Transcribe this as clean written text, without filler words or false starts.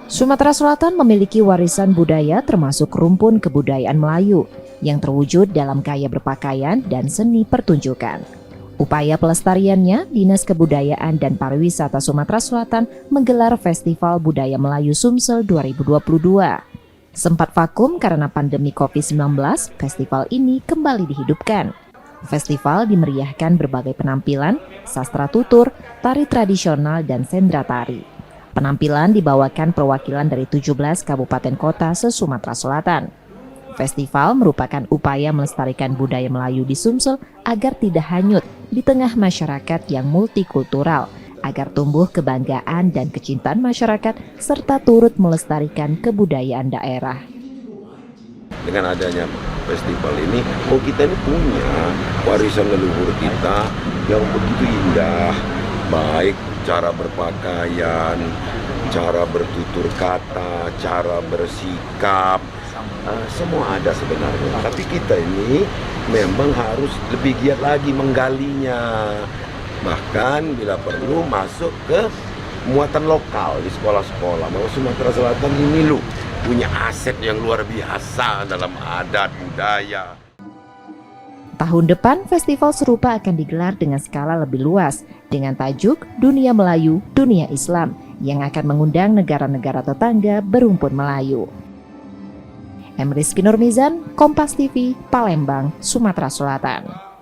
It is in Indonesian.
Sumatera Selatan memiliki warisan budaya termasuk rumpun kebudayaan Melayu yang terwujud dalam gaya berpakaian dan seni pertunjukan. Upaya pelestariannya, Dinas Kebudayaan dan Pariwisata Sumatera Selatan menggelar Festival Budaya Melayu Sumsel 2022. Sempat vakum karena pandemi COVID-19, festival ini kembali dihidupkan. Festival dimeriahkan berbagai penampilan, sastra tutur, tari tradisional, dan sendra tari. Penampilan dibawakan perwakilan dari 17 kabupaten kota se-Sumatera Selatan. Festival merupakan upaya melestarikan budaya Melayu di Sumsel agar tidak hanyut di tengah masyarakat yang multikultural, agar tumbuh kebanggaan dan kecintaan masyarakat serta turut melestarikan kebudayaan daerah. Dengan adanya festival ini, kita ini punya warisan leluhur kita yang begitu indah, baik cara berpakaian, cara bertutur kata, cara bersikap, semua ada sebenarnya. Tapi kita ini memang harus lebih giat lagi menggalinya. Bahkan bila perlu masuk ke muatan lokal di sekolah-sekolah. Bahwa Sumatera Selatan ini punya aset yang luar biasa dalam adat budaya. Tahun depan, festival serupa akan digelar dengan skala lebih luas, dengan tajuk Dunia Melayu, Dunia Islam, yang akan mengundang negara-negara tetangga berumpun Melayu. M. Rizky Nurmizan, Kompas TV, Palembang, Sumatera Selatan.